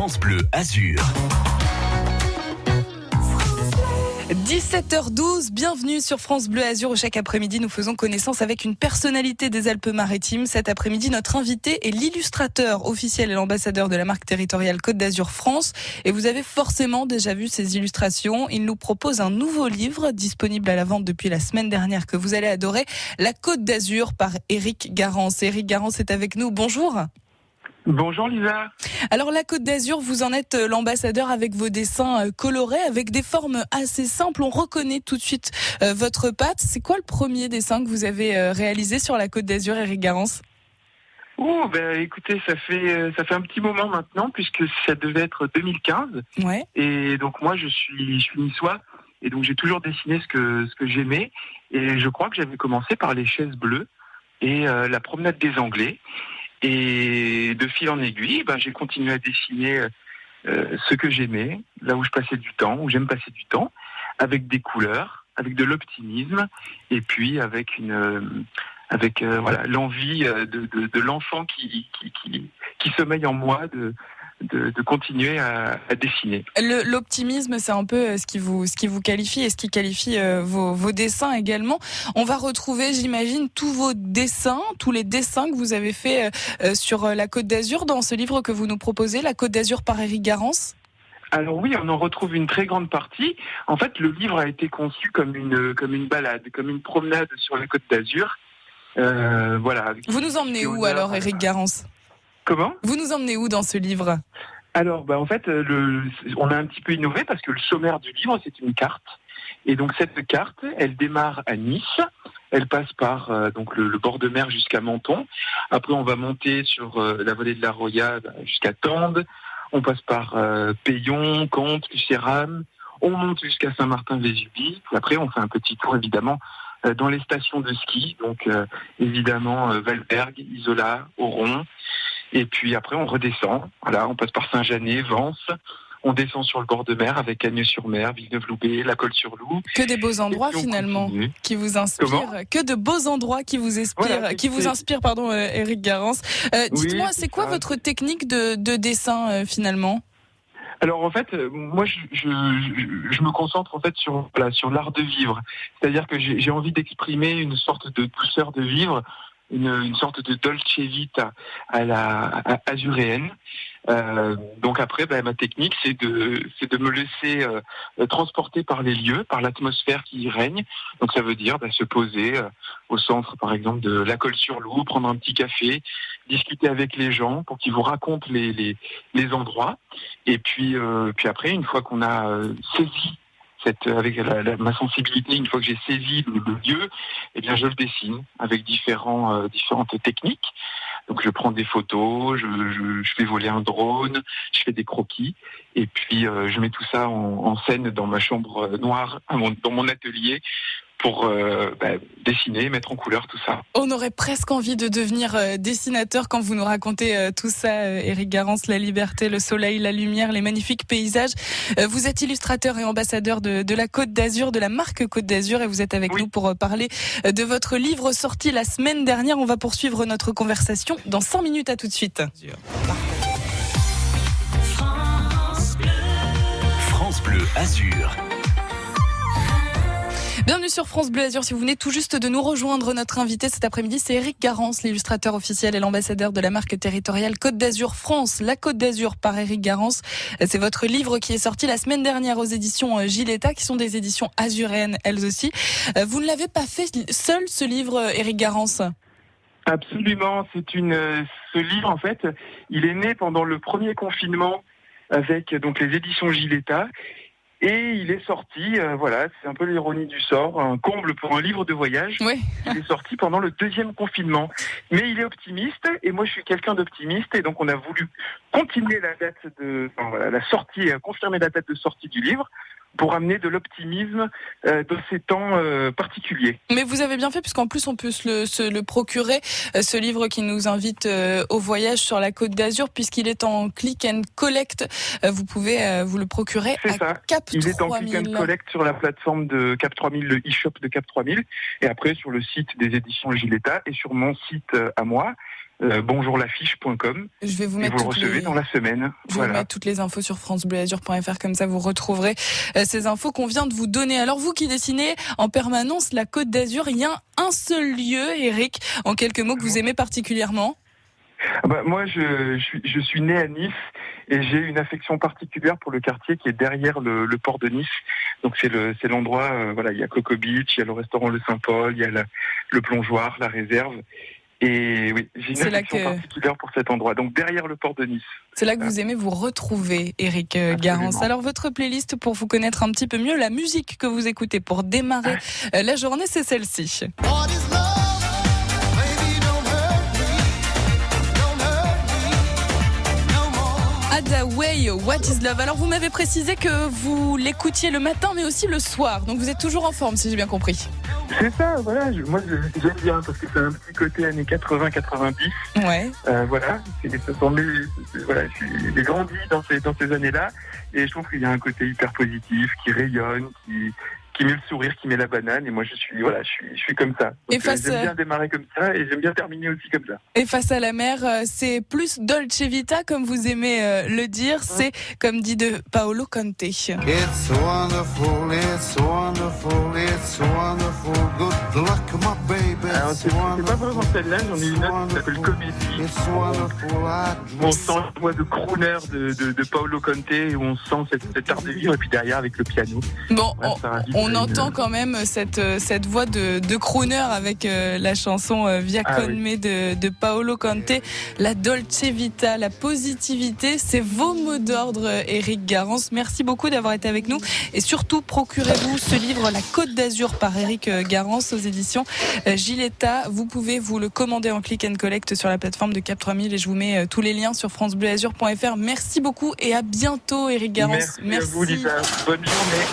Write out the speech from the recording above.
France Bleu Azur. 17h12, bienvenue sur France Bleu Azur où chaque après-midi nous faisons connaissance avec une personnalité des Alpes-Maritimes. Cet après-midi, notre invité est l'illustrateur officiel et l'ambassadeur de la marque territoriale Côte d'Azur France. Et vous avez forcément déjà vu ces illustrations. Il nous propose un nouveau livre disponible à la vente depuis la semaine dernière que vous allez adorer. La Côte d'Azur par Éric Garance. Éric Garance est avec nous. Bonjour. Bonjour Lisa. Alors la Côte d'Azur, vous en êtes l'ambassadeur avec vos dessins colorés, avec des formes assez simples. On reconnaît tout de suite votre patte. C'est quoi le premier dessin que vous avez réalisé sur la Côte d'Azur, Éric Garance ? Écoutez, ça fait un petit moment maintenant puisque ça devait être 2015. Ouais. Et donc moi je suis niçois et donc j'ai toujours dessiné ce que j'aimais et je crois que j'avais commencé par les chaises bleues et la promenade des Anglais. Et de fil en aiguille, j'ai continué à dessiner ce que j'aimais, là où je passais du temps, où j'aime passer du temps, avec des couleurs, avec de l'optimisme, et puis avec l'envie de l'enfant qui sommeille en moi de continuer à dessiner. L'optimisme, c'est un peu ce qui vous qualifie et ce qui qualifie vos dessins également. On va retrouver, j'imagine, tous les dessins que vous avez faits sur la Côte d'Azur dans ce livre que vous nous proposez, La Côte d'Azur par Éric Garance. Alors oui, on en retrouve une très grande partie. En fait, le livre a été conçu comme une balade, comme une promenade sur la Côte d'Azur. Vous nous emmenez où alors, Éric Garance ? Comment ? Vous nous emmenez où dans ce livre ? Alors, en fait, on a un petit peu innové parce que le sommaire du livre, c'est une carte. Et donc, cette carte, elle démarre à Nice. Elle passe par le bord de mer jusqu'à Menton. Après, on va monter sur la vallée de la Roya jusqu'à Tende. On passe par Payon, Contes, Chéram. On monte jusqu'à Saint-Martin-Vésubie. Après, on fait un petit tour, évidemment, dans les stations de ski. Donc, évidemment, Valberg, Isola, Oron. Et puis après, on redescend. Voilà, on passe par Saint-Janet, Vence. On descend sur le bord de mer avec Agnes-sur-Mer, Villeneuve-Loubet, La Colle-sur-Loup. Que des beaux endroits finalement qui vous inspirent. Comment ? Que de beaux endroits qui vous inspirent, Éric Garance. Dites-moi, c'est quoi votre technique de dessin finalement ? Alors en fait, moi je me concentre en fait sur l'art de vivre. C'est-à-dire que j'ai envie d'exprimer une sorte de douceur de vivre. Une sorte de dolce vita à la azuréenne. Donc après, ma technique, c'est de me laisser transporter par les lieux, par l'atmosphère qui y règne. Donc ça veut dire se poser au centre, par exemple, de la Colle-sur-Loup, prendre un petit café, discuter avec les gens pour qu'ils vous racontent les endroits. Et puis après, une fois qu'on a saisi avec ma sensibilité, une fois que j'ai saisi le lieu, je le dessine avec différentes techniques. Donc je prends des photos, je fais voler un drone, je fais des croquis, et puis je mets tout ça en scène dans ma chambre noire, dans mon atelier, pour dessiner, mettre en couleur tout ça. On aurait presque envie de devenir dessinateur quand vous nous racontez tout ça, Éric Garance, la liberté, le soleil, la lumière, les magnifiques paysages. Vous êtes illustrateur et ambassadeur de la Côte d'Azur, de la marque Côte d'Azur, et vous êtes avec nous pour parler de votre livre sorti la semaine dernière. On va poursuivre notre conversation dans 5 minutes. À tout de suite. France Bleu Azur. Bienvenue sur France Bleu Azur. Si vous venez tout juste de nous rejoindre, notre invité cet après-midi, c'est Éric Garance, l'illustrateur officiel et l'ambassadeur de la marque territoriale Côte d'Azur France. La Côte d'Azur par Éric Garance. C'est votre livre qui est sorti la semaine dernière aux éditions Giletta, qui sont des éditions azuréennes elles aussi. Vous ne l'avez pas fait seul, ce livre, Éric Garance ? Absolument. Ce livre, en fait, il est né pendant le premier confinement avec les éditions Giletta. Et il est sorti, c'est un peu l'ironie du sort, un comble pour un livre de voyage. Oui. Il est sorti pendant le deuxième confinement. Mais il est optimiste, et moi je suis quelqu'un d'optimiste, et donc on a voulu continuer la sortie, confirmer la date de sortie du livre, pour amener de l'optimisme dans ces temps particuliers. Mais vous avez bien fait, puisqu'en plus on peut se le procurer, ce livre qui nous invite au voyage sur la Côte d'Azur, puisqu'il est en click and collect. Vous pouvez vous le procurer Cap 3000. Il est en click and collect sur la plateforme de Cap 3000, le e-shop de Cap 3000, et après sur le site des éditions Giletta et sur mon site à moi. bonjourlaffiche.com. Je vais vous Et mettre vous le recevez dans la semaine. Je vais vous mettre toutes les infos sur francebleuazur.fr, comme ça vous retrouverez ces infos qu'on vient de vous donner. Alors vous qui dessinez en permanence la Côte d'Azur, il y a un seul lieu, Eric, en quelques mots, que vous aimez particulièrement? Moi, je suis né à Nice et j'ai une affection particulière pour le quartier qui est derrière le port de Nice. Donc c'est l'endroit, il y a Coco Beach, il y a le restaurant Le Saint-Paul, il y a le plongeoir, la réserve. Et oui, j'ai une affection particulière pour cet endroit. Donc derrière le port de Nice. C'est là que vous aimez vous retrouver, Eric Garance. Alors votre playlist pour vous connaître un petit peu mieux, la musique que vous écoutez pour démarrer la journée, c'est celle-ci. Ada Way, What is Love. Alors vous m'avez précisé que vous l'écoutiez le matin mais aussi le soir, donc vous êtes toujours en forme si j'ai bien compris. C'est ça, voilà, moi j'aime bien parce que c'est un petit côté années 80-90. Ouais. J'ai grandi dans ces années-là et je trouve qu'il y a un côté hyper positif, qui rayonne, qui met le sourire, qui met la banane, et moi je suis comme ça. Donc, j'aime bien démarrer comme ça et j'aime bien terminer aussi comme ça. Et face à la mer, c'est plus Dolce Vita comme vous aimez le dire, c'est comme dit de Paolo Conte. It's wonderful, it's wonderful, it's wonderful, good luck my baby. Alors c'est pas vraiment celle-là, j'en ai une autre qui s'appelle Comédie. On sent la voix de crooner de Paolo Conte, où on sent cet art de vivre, et puis derrière avec le piano. Bon, on entend quand même cette voix de crooner avec la chanson Via Con Me de Paolo Conte. La Dolce Vita, la positivité, c'est vos mots d'ordre, Eric Garance. Merci beaucoup d'avoir été avec nous et surtout procurez-vous ce livre La Côte d'Azur par Eric Garance aux éditions Giletta. Vous pouvez vous le commander en click and collect sur la plateforme de Cap 3000 et je vous mets tous les liens sur francebleuazur.fr. Merci beaucoup et à bientôt, Eric Garance. Merci à vous, Lisa. Bonne journée.